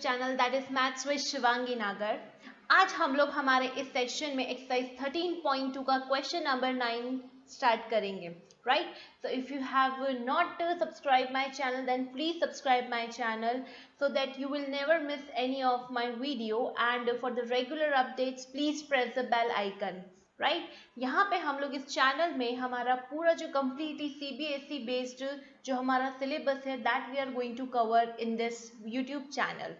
Channel that is maths with Shivangi नागर। आज हम लोग हमारे इस सेशन में एक्सरसाइज 13.2 का क्वेश्चन नंबर 9 स्टार्ट करेंगे, right? So if you have not subscribed my channel, then please subscribe my channel so that you will never miss any of my video, and for the regular updates please press the bell icon, right यहाँ पे हम लोग इस channel में हमारा पूरा जो completely CBSE based जो हमारा सिलेबस है that we are going to cover in this YouTube channel.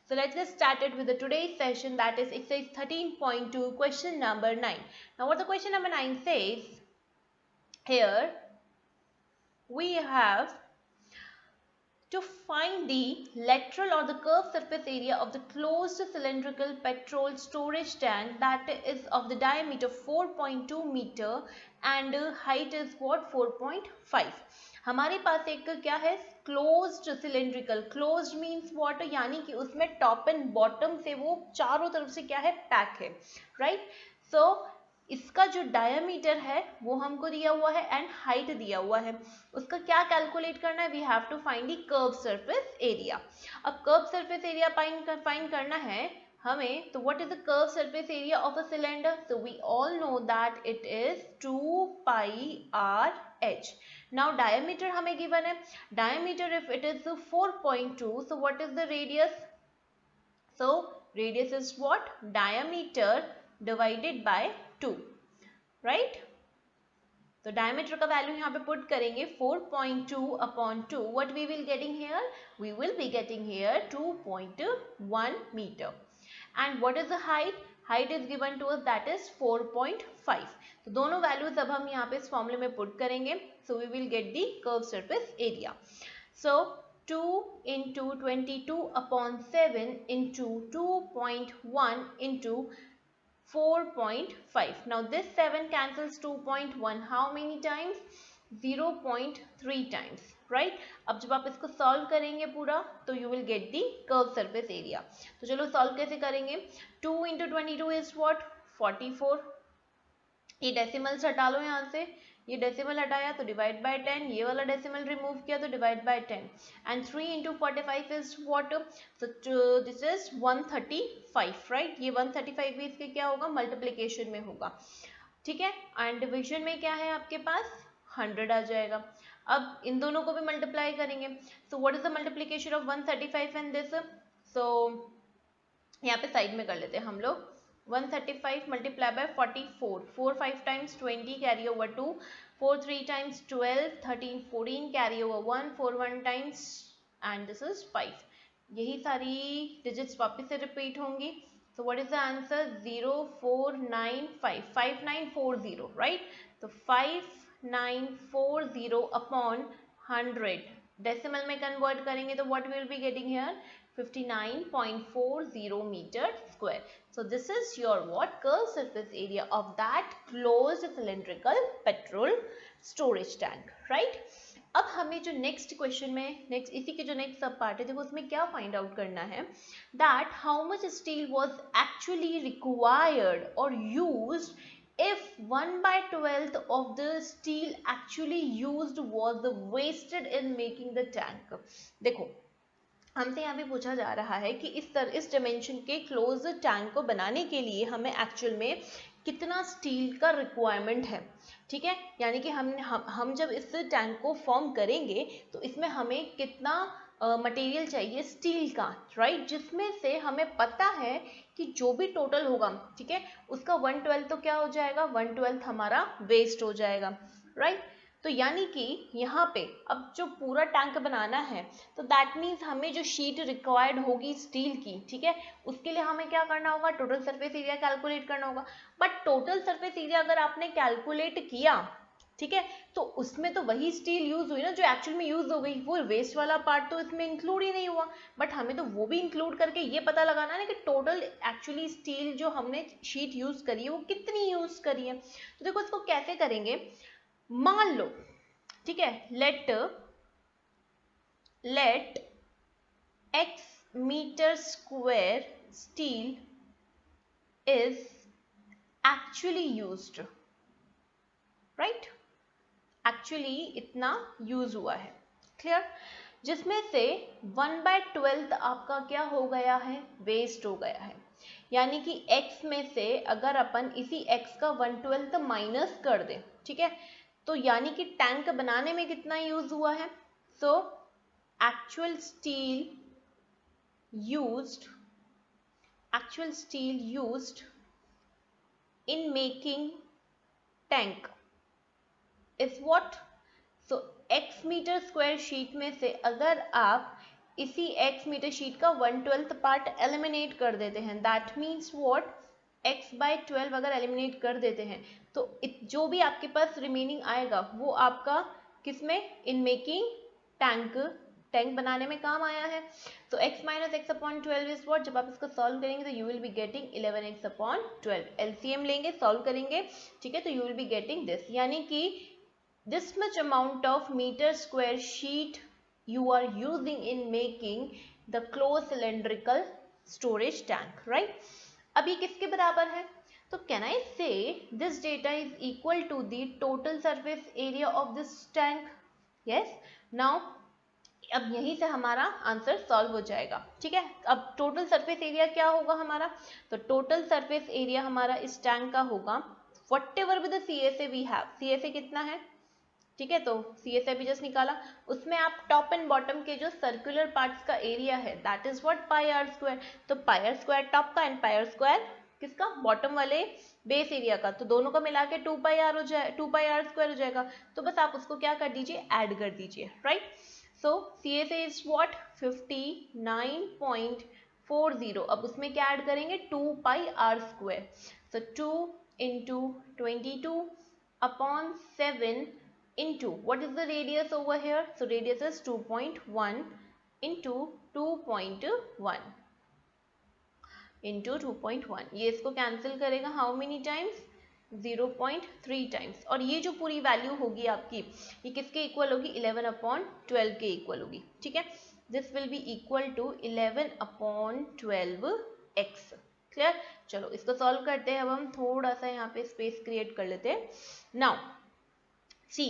So let's get started with the today's session, that is exercise 13.2 question number 9. Now what the question number 9 says, here we have to find the lateral or the curved surface area of the closed cylindrical petrol storage tank that is of the diameter 4.2 meter and height is what 4.5. हमारे पास एक क्या है closed cylindrical. Closed means what, यानी कि उसमें top and bottom से वो चारों तरफ से क्या है पैक है, राइट? सो इसका जो डायमीटर है वो हमको दिया हुआ है एंड हाइट दिया हुआ है. उसका क्या कैलकुलेट करना है? We have to find the curve surface area. अब कर्व सरफेस एरिया फाइंड करना है हमें, तो what is the curve surface area of a cylinder? So we all know that it is 2 pi r h. Now diameter हमें given है. Diameter if it is 4.2, so what is the radius? So radius is what? Diameter divided by 2, right? तो diameter का value यहाँ पे put करेंगे 4.2 upon 2. What we will getting here? We will be getting here 2.1 metre. And what is the height? Height is given to us that is 4.5. तो दोनों values अब हम यहाँ पे इस फॉर्मूले में पुट करेंगे. So we will get the curve surface area. So 2 into 22 upon 7 into 2.1 into 4.5. Now this 7 cancels 2.1 how many times? 0.3 times, right? अब जब आप इसको सॉल्व करेंगे पूरा तो you will get the curved surface area. तो चलो सॉल्व कैसे करेंगे? 2 into 22 is what? 44. ये डेसिमल्स हटा लो यहाँ से, ये डेसिमल हटाया तो डिवाइड बाय 10, ये वाला डेसिमल रिमूव किया तो divide by 10. And 3 into 45 is what? So this is 135, right? ये 135 भी इसके क्या होगा? मल्टीप्लिकेशन में होगा, ठीक है? एंड डिवीजन में क्या है आपके पास? 100 आ जाएगा. अब इन दोनों को भी मल्टीप्लाई करेंगे. So what is the multiplication of 135 and this? So यहाँ पे साइड में कर लेते हैं हम लोग. 135 multiply by 44. 4 5 times 20 carry over 2. 4 3 times 12. 13 14 carry over 1. 4 1 times and this is 5. यही सारी digits वापस से repeat होंगी. So what is the answer? 0495 5940, right? तो 5940 upon 100 decimal में convert करेंगे तो what will be getting here? 59.40 meter square. So this is your what? Curved surface area of that closed cylindrical petrol storage tank, right? अब हमें जो next question में इसी के जो नेक्स्ट सब पार्ट है देखो उसमें क्या फाइंड आउट करना है, that how much steel was actually required और used if 1/12 of the steel actually used was wasted in making the tank. देखो हमसे यहाँ पे पूछा जा रहा है कि इस डायमेंशन के क्लोज टैंक को बनाने के लिए हमें एक्चुअल में कितना स्टील का रिक्वायरमेंट है, ठीक है? यानी कि हम जब इस टैंक को फॉर्म करेंगे तो इसमें हमें कितना मटेरियल चाहिए स्टील का, राइट? जिसमें से हमें पता है कि जो भी टोटल होगा, ठीक है, उसका 1/12 तो क्या हो जाएगा? 1/12 हमारा वेस्ट हो जाएगा, राइट? तो यानी कि यहाँ पे अब जो पूरा टैंक बनाना है तो दैट मीन्स हमें जो शीट रिक्वायर्ड होगी स्टील की, ठीक है, उसके लिए हमें क्या करना होगा? टोटल सरफेस एरिया कैलकुलेट करना होगा. बट टोटल सरफेस एरिया अगर आपने कैलकुलेट किया, ठीक है, तो उसमें तो वही स्टील यूज हुई ना जो एक्चुअल में यूज हो गई. वो वेस्ट वाला पार्ट तो इसमें इंक्लूड ही नहीं हुआ. बट हमें तो वो भी इंक्लूड करके ये पता लगाना है कि टोटल एक्चुअली स्टील जो हमने शीट यूज करी है वो कितनी यूज करी है. तो देखो इसको कैसे करेंगे. मान लो, ठीक है, let x metre square steel is actually used, right? Actually इतना यूज हुआ है, क्लियर? जिसमें से 1/12 आपका क्या हो गया है, वेस्ट हो गया है। यानी कि x में से अगर अपन इसी x का 1/12 माइनस कर दें, ठीक है, तो यानी कि टैंक बनाने में कितना यूज हुआ है। So actual steel used in making tank is what? So x metre square sheet में से अगर आप इसी x मीटर शीट का 1/12 पार्ट एलिमिनेट कर देते हैं, दैट मीन्स व्हाट, x/12 अगर एलिमिनेट कर देते हैं तो जो भी आपके पास रिमेनिंग आएगा वो आपका किसमें, इन मेकिंग टैंक बनाने में काम आया है। तो x minus x/12 is what, जब आप इसको सॉल्व करेंगे तो you will be getting 11x/12, LCM लेंगे, सॉल्व करेंगे, ठीक है, तो you will be getting this, यानी कि this much amount of meter square sheet you are using in making the closed cylindrical storage tank, right? अब ये किसके बराबर है, तो can I say this data is equal to the total surface area of this tank? Yes. Now अब यहीं से हमारा आंसर सॉल्व हो जाएगा, ठीक है। अब टोटल सरफेस एरिया क्या होगा हमारा, तो टोटल सरफेस एरिया हमारा इस टैंक का होगा whatever with the CSA we have, CSA कितना है, ठीक है, तो सीएसए भी जस्ट निकाला, उसमें आप टॉप एंड बॉटम के जो सर्कुलर पार्ट्स का एरिया है that is what pi r square, तो पाई आर स्क्वायर टॉप का एंड पाई आर स्क्वायर किसका, बॉटम वाले बेस एरिया का, तो दोनों का मिला के 2πr हो जाए, 2πr² हो जाएगा, तो बस आप उसको क्या कर दीजिए, ऐड कर दीजिए, right. So CSA is what, 59.40, अब उसमें क्या ऐड करेंगे, 2πr², so 2 into 22/7 into what is the radius over here, so radius is 2.1 into 2.1 into 2.1, ये इसको कैंसिल करेगा हाउ मेनी टाइम्स, 0.3 टाइम्स, और ये जो पूरी वैल्यू होगी आपकी ये किसके इक्वल होगी, 11/12 के इक्वल होगी, ठीक है। This will be equal to 11/12x, clear. चलो इसको सॉल्व करते हैं, अब हम थोड़ा सा यहाँ पे स्पेस क्रिएट कर लेते हैं। Now see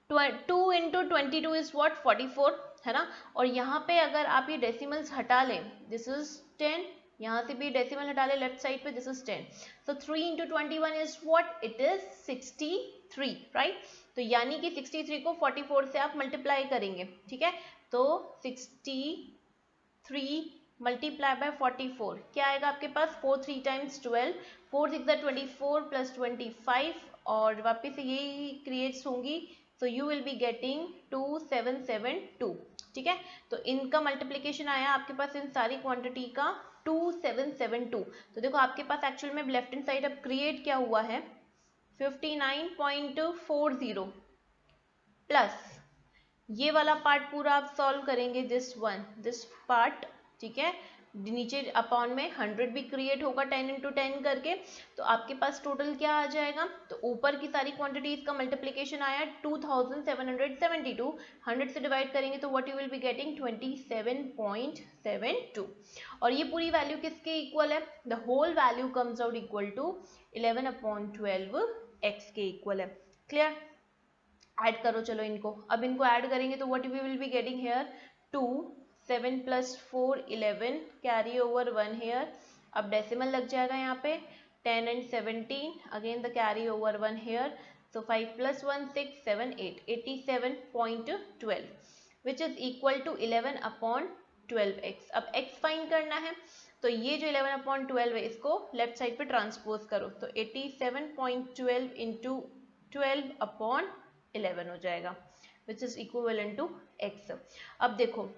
2 into 22 is what, 44, है ना, और यहाँ पे अगर आप ये डेसिमल्स हटा लें, दिस इज 10, यहाँ से भी डेसिमल हटा ले लेफ्ट साइड पे, this is 10, so 3 into 21 is what, it is 63, right. तो यानी कि 63 को 44 से आप मल्टीप्लाई करेंगे, ठीक है, तो 63 मल्टीप्लाई बाय 44 क्या आएगा आपके पास, 4 3 times 12, 4 6 24 प्लस 25, और वापस से यही क्रिएट्स होंगी, so you will be getting 2772, ठीक है। तो इनका मल्टीप्लीकेशन आया आपके पास इन सारी क्वांटिटी का 2772, तो देखो आपके पास एक्चुअल में लेफ्ट हैंड साइड अब क्रिएट क्या हुआ है, 59.40 प्लस ये वाला पार्ट पूरा आप सॉल्व करेंगे, दिस पार्ट, ठीक है, नीचे अपॉन में 100 भी क्रिएट होगा 10 into 10 करके, तो आपके पास टोटल क्या आ जाएगा, तो ऊपर की सारी क्वांटिटीज का मल्टीप्लिकेशन आया 2772, 100 से डिवाइड करेंगे तो what you will be getting 27.72, और ये पूरी वैल्यू किसके इक्वल है, the whole value comes out equal to 11/12x के इक्वल है, क्लियर। ऐड करो चलो इनको, अब इनको ऐड करेंगे तो what we will be getting here 2 7 plus 4 11 carry over 1 here, अब डेसिमल लग जाएगा यहाँ पे 10 and 17 again the carry over 1 here, so 5 plus 1 6 7 8 87.12 which is equal to 11/12x। अब x फाइंड करना है, तो ये जो 11/12 है इसको लेफ्ट साइड पे ट्रांसपोज करो, तो 87.12 into 12/11 हो जाएगा which is equivalent to x। अब देखो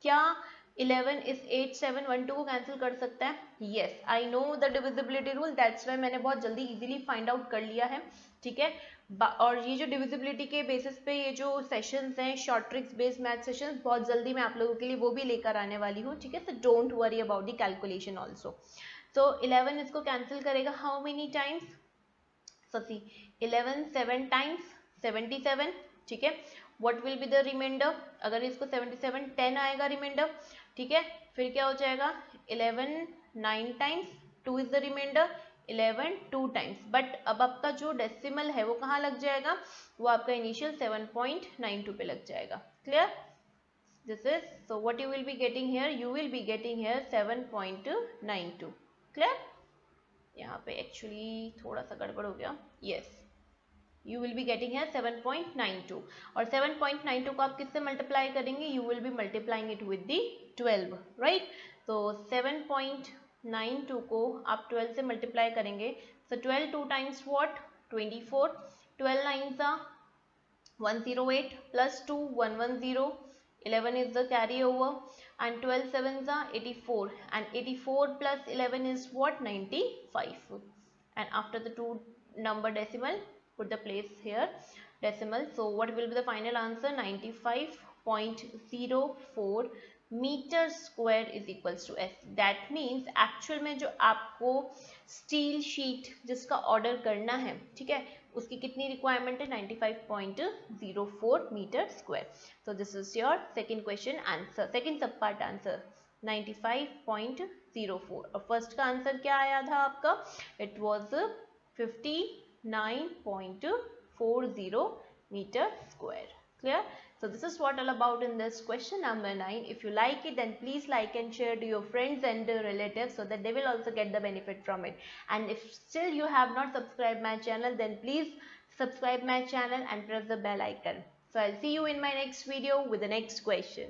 क्या 11 इस 8712 को कैंसिल कर सकता है, yes I know the divisibility rule, that's why मैंने बहुत जल्दी इजीली फाइंड आउट कर लिया है, ठीक है। और ये जो डिविजिबिलिटी के बेसिस पे ये जो सेशंस हैं short tricks based math sessions, बहुत जल्दी मैं आप लोगों के लिए वो भी लेकर आने वाली हूँ, ठीक है, so don't worry about the calculation also. तो 11 इसको कैंसिल करेगा how many times, so see 11 7 times 77, ठीक है, what will be the remainder, अगर इसको 77 10 आएगा रिमाइंडर, ठीक है, फिर क्या हो जाएगा 11 9 times 2 is the remainder, 11 2 times, but अब आपका जो डेसिमल है वो कहाँ लग जाएगा, वो आपका इनिशियल 7.92 पे लग जाएगा, clear. This is, so what you will be getting here, you will be getting here 7.92. Clear? यहाँ पे एक्चुअली थोड़ा सा गड़बड़ हो गया. Yes, you will be getting here 7.92 और 7.92 को आप किससे मल्टीप्लाई करेंगे? You will be multiplying it with the 12, right? तो 7.92 को आप 12 से मल्टीप्लाई करेंगे. So 12 2 times what? 24. 12 9s are 108 plus 2 110. 11 is the carryover and 12 sevens are 84 and 84 plus 11 is what? 95. And after the two number decimal, put the place here decimal. So what will be the final answer? 95.04 metre square is equals to S. That means actual में जो आपको steel sheet जिसका order करना है, ठीक है, उसकी कितनी रिक्वायरमेंट है? 95.04 metre square. So this is your second question answer, second sub part answer 95.04. और फर्स्ट का आंसर क्या आया था आपका? It was 59.40 meter square. Clear? So this is what all about in this question number 9. If you like it, then please like and share to your friends and relatives so that they will also get the benefit from it. And if still you have not subscribed my channel, then please subscribe my channel and press the bell icon. So I'll see you in my next video with the next question.